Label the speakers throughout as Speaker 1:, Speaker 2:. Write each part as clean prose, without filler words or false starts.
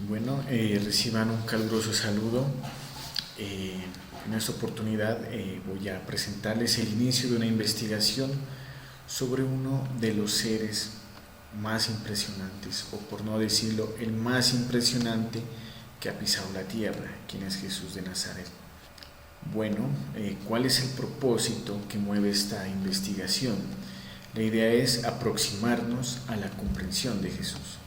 Speaker 1: Bueno, reciban un caluroso saludo. En esta oportunidad voy a presentarles el inicio de una investigación sobre uno de los seres más impresionantes, o por no decirlo, el más impresionante que ha pisado la tierra, quien es Jesús de Nazaret. Bueno, ¿cuál es el propósito que mueve esta investigación? La idea es aproximarnos a la comprensión de Jesús,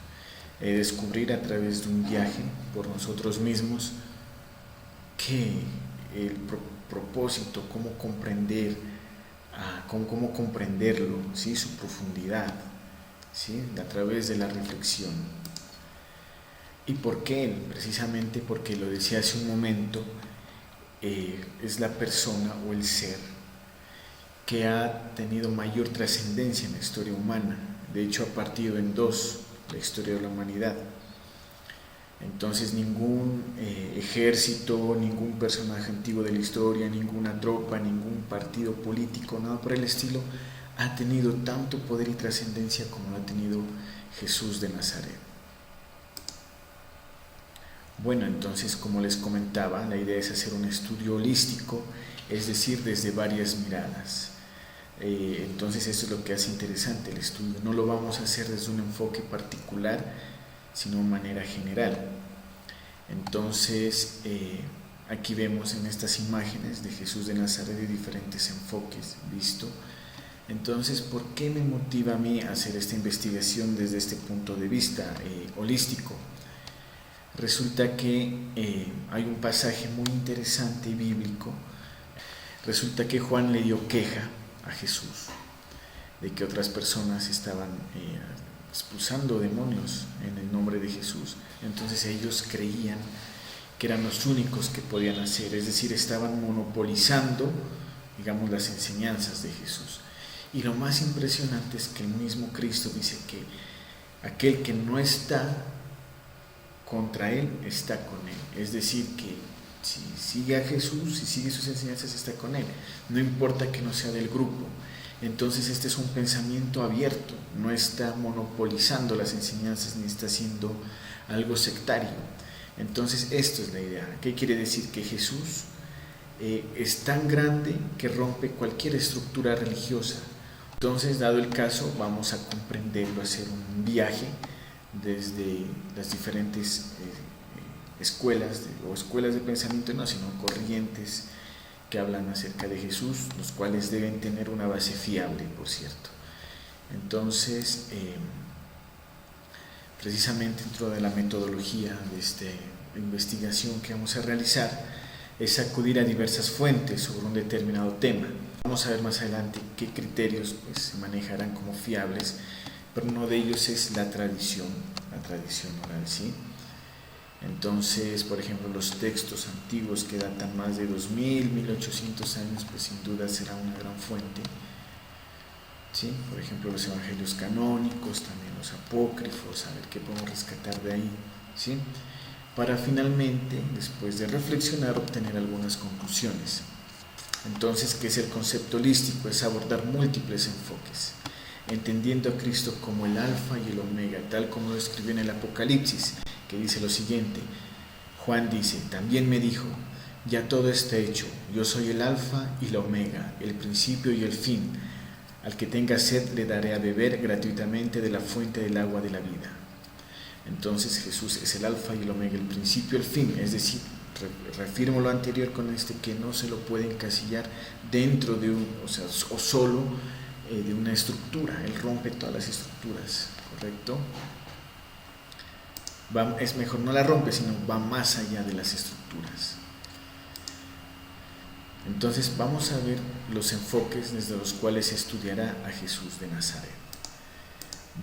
Speaker 1: descubrir a través de un viaje por nosotros mismos que el propósito, cómo comprender, cómo comprenderlo, ¿sí? Su profundidad, ¿sí? A través de la reflexión. ¿Y por qué? Precisamente porque lo decía hace un momento, es la persona o el ser que ha tenido mayor trascendencia en la historia humana. De hecho, ha partido en dos la historia de la humanidad. Entonces ningún ejército, ningún personaje antiguo de la historia, ninguna tropa, ningún partido político, nada por el estilo, ha tenido tanto poder y trascendencia como lo ha tenido Jesús de Nazaret. Bueno, entonces, como les comentaba, la idea es hacer un estudio holístico, es decir, desde varias miradas. Entonces eso es lo que hace interesante el estudio. No lo vamos a hacer desde un enfoque particular, sino de manera general. Entonces, aquí vemos en estas imágenes de Jesús de Nazaret de diferentes enfoques, ¿listo? Entonces, ¿por qué me motiva a mí a hacer esta investigación desde este punto de vista holístico? Resulta que hay un pasaje muy interesante y bíblico. Resulta que Juan le dio queja a Jesús de que otras personas estaban expulsando demonios en el nombre de Jesús. Entonces ellos creían que eran los únicos que podían hacer, es decir, estaban monopolizando, digamos, las enseñanzas de Jesús. Y lo más impresionante es que el mismo Cristo dice que aquel que no está contra él, está con él. Es decir, que si sigue a Jesús, si sigue sus enseñanzas, está con él. No importa que no sea del grupo. Entonces este es un pensamiento abierto, no está monopolizando las enseñanzas ni está haciendo algo sectario. Entonces esto es la idea. ¿Qué quiere decir? Que Jesús es tan grande que rompe cualquier estructura religiosa. Entonces, dado el caso, vamos a comprenderlo, hacer un viaje desde las diferentes escuelas de pensamiento, no, sino corrientes que hablan acerca de Jesús, los cuales deben tener una base fiable, por cierto. Entonces, precisamente dentro de la metodología de esta investigación que vamos a realizar, es acudir a diversas fuentes sobre un determinado tema. Vamos a ver más adelante qué criterios se manejarán como fiables, pero uno de ellos es la tradición oral, ¿sí? Entonces, por ejemplo, los textos antiguos que datan más de 2000, 1800 años, pues sin duda será una gran fuente, ¿sí? Por ejemplo, los evangelios canónicos, también los apócrifos, a ver qué podemos rescatar de ahí, ¿sí? Para finalmente, después de reflexionar, obtener algunas conclusiones. Entonces, ¿qué es el concepto holístico? Es abordar múltiples enfoques, entendiendo a Cristo como el alfa y el omega, tal como lo escribió en el Apocalipsis, que dice lo siguiente. Juan dice: también me dijo, ya todo está hecho, yo soy el alfa y la omega, el principio y el fin. Al que tenga sed le daré a beber gratuitamente de la fuente del agua de la vida. Entonces Jesús es el alfa y el omega, el principio y el fin, es decir, reafirmo lo anterior con que no se lo puede encasillar dentro de o solo de una estructura. Él rompe todas las estructuras, ¿correcto? Es mejor, no la rompe, sino va más allá de las estructuras. Entonces vamos a ver los enfoques desde los cuales se estudiará a Jesús de Nazaret.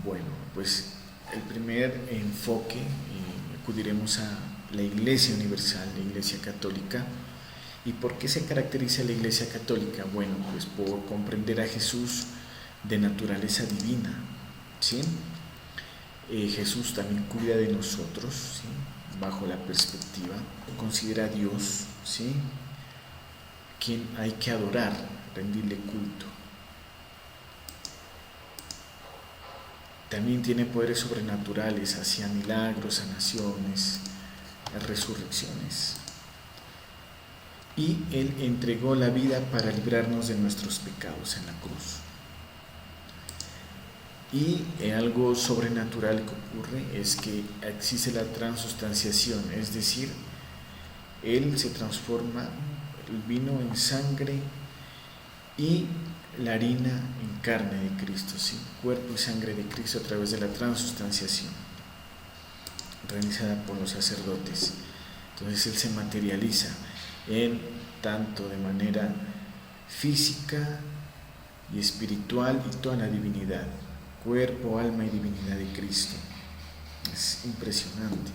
Speaker 1: Bueno, pues el primer enfoque, acudiremos a la Iglesia Universal, la Iglesia Católica. ¿Y por qué se caracteriza la Iglesia Católica? Bueno, pues por comprender a Jesús de naturaleza divina, ¿sí? Jesús también cuida de nosotros, ¿sí? Bajo la perspectiva, considera a Dios, ¿sí? Quien hay que adorar, rendirle culto. también tiene poderes sobrenaturales, hacía milagros, sanaciones, resurrecciones. Y Él entregó la vida para librarnos de nuestros pecados en la cruz. Y algo sobrenatural que ocurre es que existe la transustanciación, es decir, Él se transforma el vino en sangre y la harina en carne de Cristo, ¿sí? Cuerpo y sangre de Cristo a través de la transustanciación realizada por los sacerdotes. Entonces Él se materializa en tanto de manera física y espiritual y toda la divinidad, cuerpo, alma y divinidad de Cristo. Es impresionante.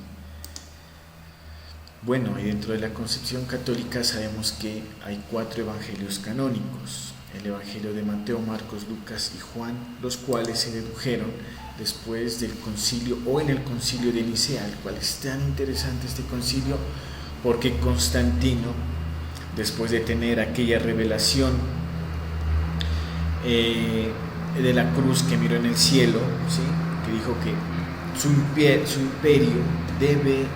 Speaker 1: Bueno, y dentro de la concepción católica sabemos que hay 4 evangelios canónicos: el evangelio de Mateo, Marcos, Lucas y Juan, los cuales se dedujeron después del concilio o en el concilio de Nicea, el cual es tan interesante este concilio porque Constantino, después de tener aquella revelación de la cruz que miró en el cielo, ¿sí?, que dijo que su imperio debe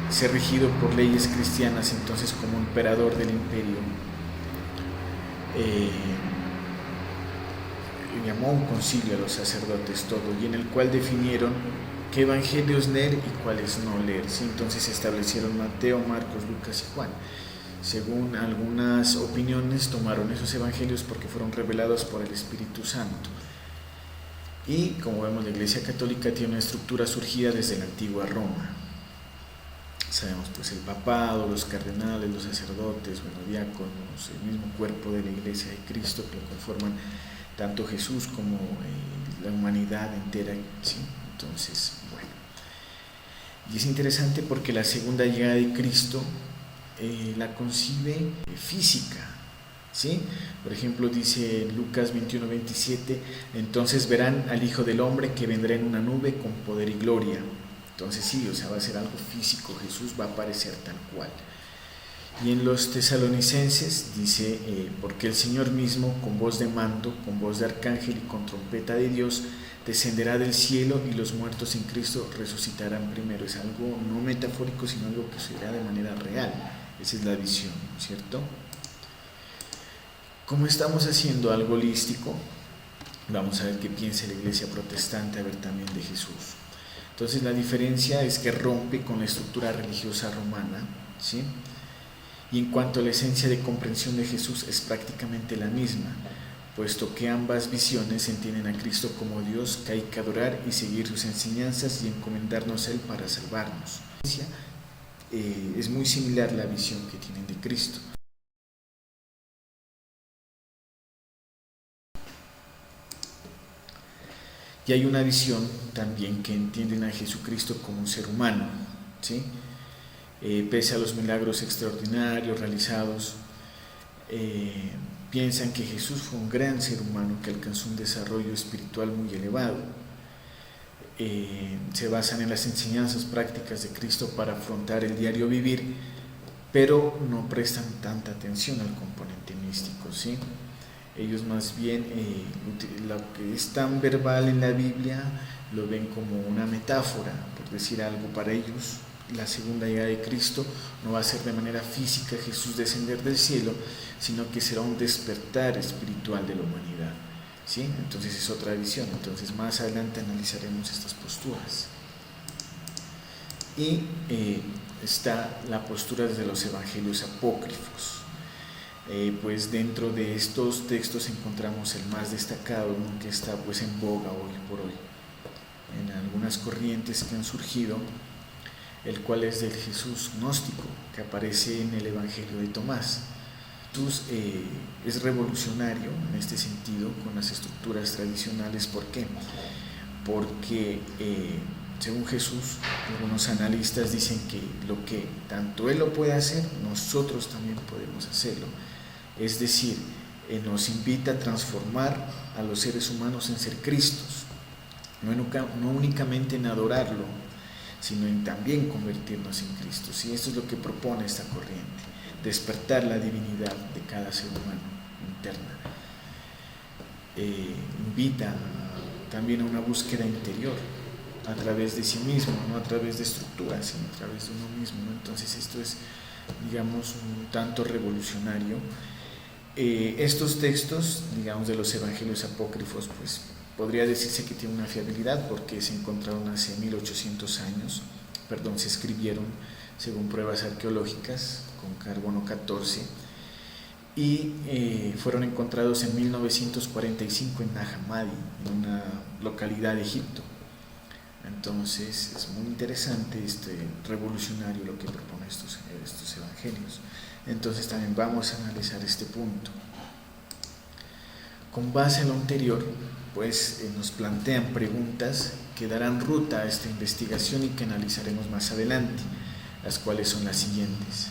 Speaker 1: ser regido por leyes cristianas, entonces como emperador del imperio llamó a un concilio a los sacerdotes todo, y en el cual definieron qué evangelios leer y cuáles no leer, ¿sí? Entonces se establecieron Mateo, Marcos, Lucas y Juan. Según algunas opiniones, tomaron esos evangelios porque fueron revelados por el Espíritu Santo. Y como vemos, la Iglesia Católica tiene una estructura surgida desde la antigua Roma. Sabemos pues el papado, los cardenales, los sacerdotes, diáconos, el mismo cuerpo de la Iglesia de Cristo que lo conforman tanto Jesús como la humanidad entera, ¿sí? Entonces, bueno. Y es interesante porque la segunda llegada de Cristo la concibe física, ¿sí? Por ejemplo, dice Lucas 21:27, entonces verán al Hijo del Hombre que vendrá en una nube con poder y gloria. Entonces sí, va a ser algo físico, Jesús va a aparecer tal cual. Y en los tesalonicenses dice, porque el Señor mismo, con voz de mando, con voz de arcángel y con trompeta de Dios, descenderá del cielo y los muertos en Cristo resucitarán primero. Es algo no metafórico, sino algo que sucederá de manera real. Esa es la visión, ¿cierto? Como estamos haciendo algo holístico, vamos a ver qué piensa la Iglesia protestante, a ver también de Jesús. Entonces la diferencia es que rompe con la estructura religiosa romana, ¿sí? Y en cuanto a la esencia de comprensión de Jesús es prácticamente la misma, puesto que ambas visiones entienden a Cristo como Dios que hay que adorar y seguir sus enseñanzas y encomendarnos a Él para salvarnos. Es muy similar la visión que tienen de Cristo. Y hay una visión también que entienden a Jesucristo como un ser humano, ¿sí? Pese a los milagros extraordinarios realizados, piensan que Jesús fue un gran ser humano que alcanzó un desarrollo espiritual muy elevado. Se basan en las enseñanzas prácticas de Cristo para afrontar el diario vivir, pero no prestan tanta atención al componente místico, ¿sí? Ellos más bien lo que es tan verbal en la Biblia lo ven como una metáfora, por decir algo. Para ellos la segunda llegada de Cristo no va a ser de manera física Jesús descender del cielo, sino que será un despertar espiritual de la humanidad, ¿sí? Entonces es otra visión. Entonces más adelante analizaremos estas posturas. Y está la postura de los evangelios apócrifos. Pues dentro de estos textos encontramos el más destacado, ¿no?, que está pues en boga hoy por hoy en algunas corrientes que han surgido, el cual es del Jesús gnóstico, que aparece en el Evangelio de Tomás. Jesús es revolucionario en este sentido con las estructuras tradicionales. ¿Por qué? Porque según Jesús, algunos analistas dicen que lo que tanto Él lo puede hacer, nosotros también podemos hacerlo. Es decir, nos invita a transformar a los seres humanos en ser Cristos, no únicamente en adorarlo, sino en también convertirnos en Cristo. Y esto es lo que propone esta corriente, despertar la divinidad de cada ser humano interna. Invita también a una búsqueda interior a través de sí mismo, no a través de estructuras, sino a través de uno mismo, ¿no? Entonces esto es, digamos, un tanto revolucionario. Estos textos, digamos, de los evangelios apócrifos, pues podría decirse que tienen una fiabilidad porque se encontraron hace 1800 años, se escribieron según pruebas arqueológicas con carbono 14 y fueron encontrados en 1945 en Nag Hammadi, en una localidad de Egipto. Entonces es muy interesante, revolucionario lo que propone estos evangelios. Entonces también vamos a analizar este punto. Con base en lo anterior, pues nos plantean preguntas que darán ruta a esta investigación y que analizaremos más adelante, las cuales son las siguientes.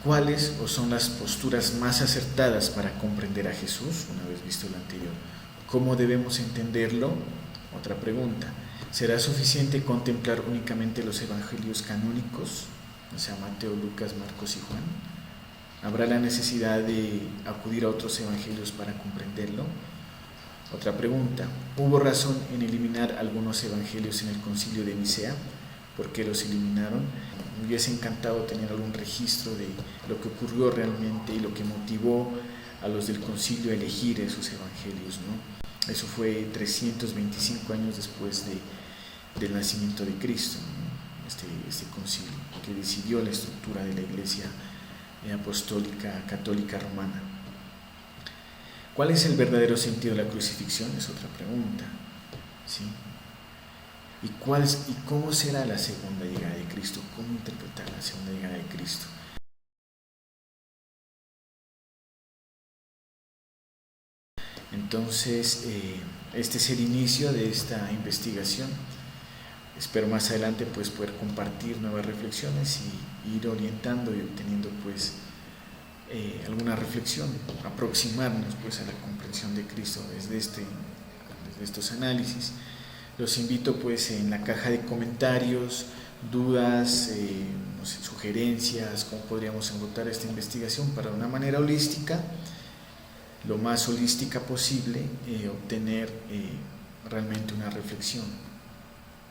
Speaker 1: ¿Cuáles son las posturas más acertadas para comprender a Jesús, una vez visto lo anterior? ¿Cómo debemos entenderlo? Otra pregunta. ¿Será suficiente contemplar únicamente los evangelios canónicos, o sea, Mateo, Lucas, Marcos y Juan? ¿Habrá la necesidad de acudir a otros evangelios para comprenderlo? Otra pregunta. ¿Hubo razón en eliminar algunos evangelios en el Concilio de Nicea? ¿Por qué los eliminaron? Me hubiese encantado tener algún registro de lo que ocurrió realmente y lo que motivó a los del concilio a elegir esos evangelios, ¿no? Eso fue 325 años después del nacimiento de Cristo, ¿no? Este concilio que decidió la estructura de la Iglesia apostólica católica romana. ¿Cuál es el verdadero sentido de la crucifixión? Es otra pregunta, ¿sí? ¿Y cómo será la segunda llegada de Cristo? ¿Cómo interpretar la segunda llegada de Cristo? Entonces, este es el inicio de esta investigación. Espero más adelante pues poder compartir nuevas reflexiones y ir orientando y obteniendo pues alguna reflexión, aproximarnos pues a la comprensión de Cristo desde estos análisis. Los invito pues en la caja de comentarios, dudas, no sé, sugerencias, cómo podríamos abordar esta investigación para de una manera holística, lo más holística posible, obtener realmente una reflexión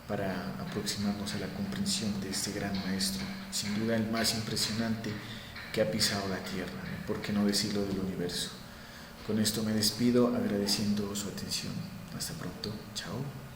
Speaker 1: para aproximarnos a la comprensión de este gran maestro, sin duda el más impresionante que ha pisado la tierra, ¿no? ¿Por qué no decirlo del universo? Con esto me despido agradeciendo su atención. Hasta pronto. Chao.